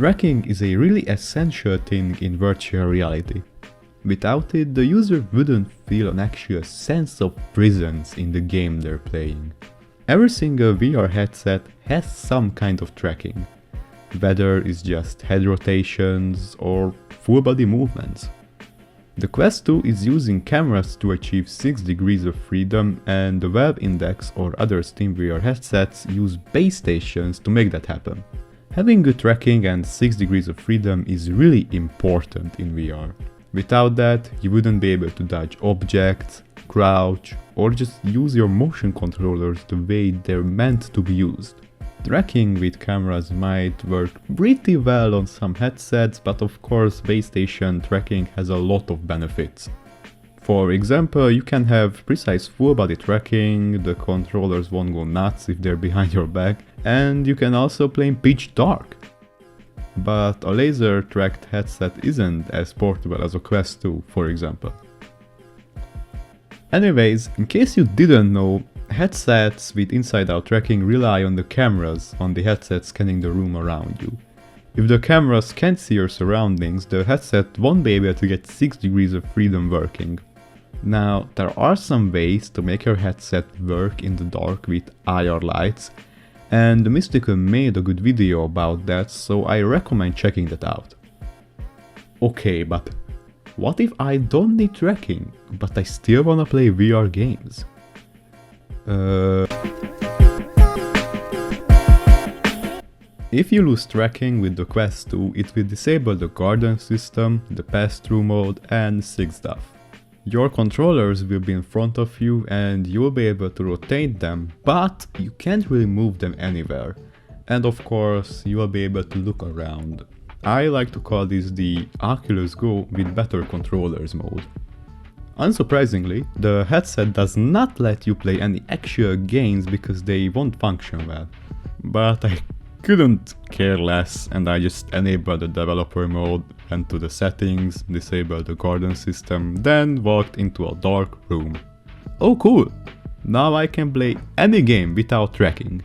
Tracking is a really essential thing in virtual reality. Without it, the user wouldn't feel an actual sense of presence in the game they're playing. Every single VR headset has some kind of tracking, whether it's just head rotations or full body movements. The Quest 2 is using cameras to achieve 6 degrees of freedom, and the Valve Index or other Steam VR headsets use base stations to make that happen. Having good tracking and 6 degrees of freedom is really important in VR. Without that, you wouldn't be able to dodge objects, crouch, or just use your motion controllers the way they're meant to be used. Tracking with cameras might work pretty well on some headsets, but of course base station tracking has a lot of benefits. For example, you can have precise full body tracking, the controllers won't go nuts if they're behind your back, and you can also play in pitch dark. But a laser tracked headset isn't as portable as a Quest 2, for example. Anyways, in case you didn't know, headsets with inside-out tracking rely on the cameras on the headset scanning the room around you. If the cameras can't see your surroundings, the headset won't be able to get 6 degrees of freedom working. Now, there are some ways to make your headset work in the dark with IR lights, and the Mystical made a good video about that, so I recommend checking that out. Okay, but what if I don't need tracking, but I still wanna play VR games? If you lose tracking with the Quest 2, it will disable the garden system, the pass-through mode and sick stuff. Your controllers will be in front of you and you will be able to rotate them, but you can't really move them anywhere. And of course, you will be able to look around. I like to call this the Oculus Go with better controllers mode. Unsurprisingly, the headset does not let you play any actual games because they won't function well. But I couldn't care less and I just enabled the developer mode, went to the settings, disabled the garden system, then walked into a dark room. Oh cool! Now I can play any game without tracking.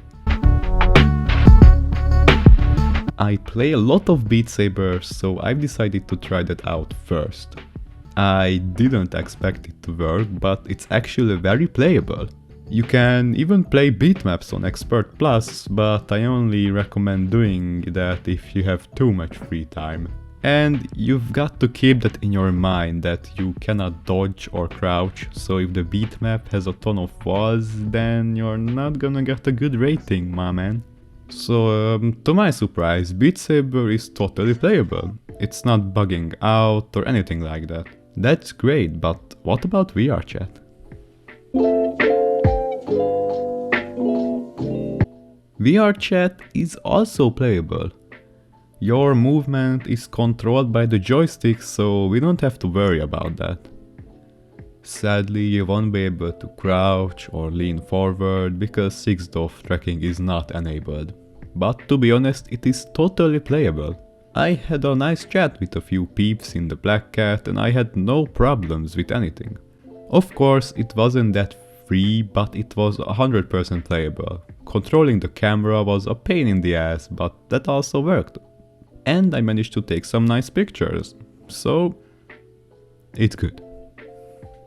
I play a lot of Beat Saber, so I've decided to try that out first. I didn't expect it to work, but it's actually very playable. You can even play beat maps on Expert Plus, but I only recommend doing that if you have too much free time. And you've got to keep that in your mind that you cannot dodge or crouch, so if the beat map has a ton of walls, then you're not gonna get a good rating, my man. So, to my surprise, Beat Saber is totally playable. It's not bugging out or anything like that. That's great, but what about VRCHAT? VRCHAT is also playable. Your movement is controlled by the joystick, so we don't have to worry about that. Sadly, you won't be able to crouch or lean forward because 6 DoF tracking is not enabled. But to be honest, it is totally playable. I had a nice chat with a few peeps in the Black Cat and I had no problems with anything. Of course, it wasn't that free, but it was 100% playable. Controlling the camera was a pain in the ass, but that also worked. And I managed to take some nice pictures, so it's good.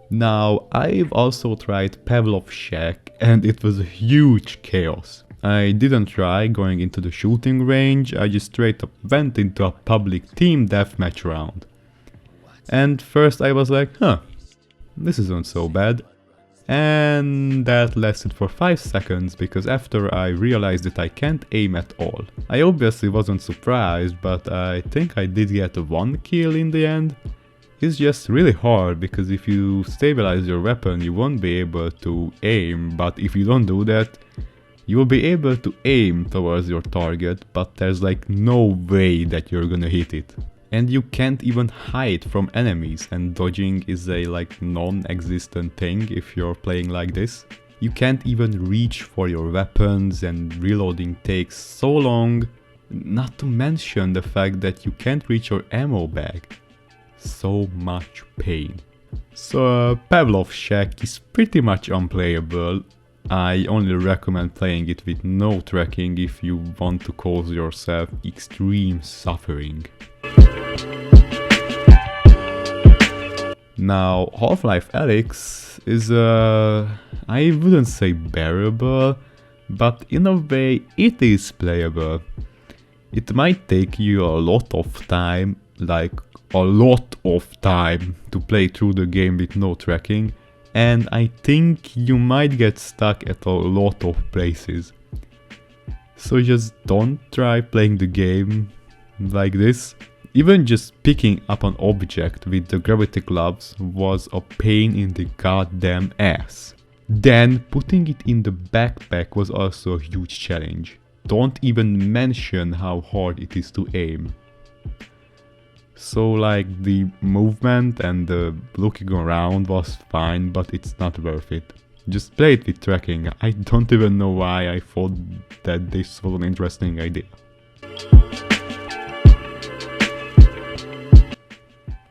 Now, I've also tried Pavlov's Shack and it was a huge chaos. I didn't try going into the shooting range, I just straight up went into a public team deathmatch round. And first I was like, this isn't so bad. And that lasted for 5 seconds because after I realized that I can't aim at all. I obviously wasn't surprised, but I think I did get 1 kill in the end. It's just really hard because if you stabilize your weapon you won't be able to aim, but if you don't do that, you will be able to aim towards your target, but there's like no way that you're gonna hit it. And you can't even hide from enemies, and dodging is a non-existent thing if you're playing like this. You can't even reach for your weapons and reloading takes so long, not to mention the fact that you can't reach your ammo bag. So much pain. So Pavlov's Shack is pretty much unplayable. I only recommend playing it with no tracking if you want to cause yourself extreme suffering. Now, Half-Life ALYX is I wouldn't say bearable, but in a way it is playable. It might take you a lot of time, like a lot of time, to play through the game with no tracking, and I think you might get stuck at a lot of places. So just don't try playing the game like this. Even just picking up an object with the gravity gloves was a pain in the goddamn ass. Then putting it in the backpack was also a huge challenge. Don't even mention how hard it is to aim. So like the movement and the looking around was fine, but it's not worth it. Just play it with tracking. I don't even know why I thought that this was an interesting idea.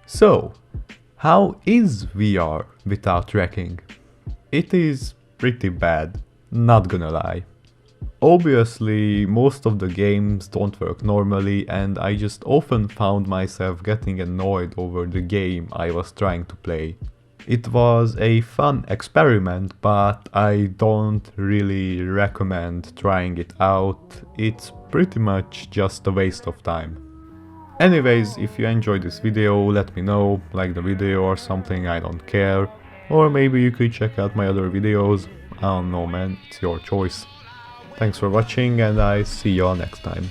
So, how is VR without tracking? It is pretty bad, not gonna lie. Obviously, most of the games don't work normally, and I just often found myself getting annoyed over the game I was trying to play. It was a fun experiment, but I don't really recommend trying it out. It's pretty much just a waste of time. Anyways, if you enjoyed this video, let me know, like the video or something, I don't care. Or maybe you could check out my other videos, I don't know man, it's your choice. Thanks for watching and I see you all next time.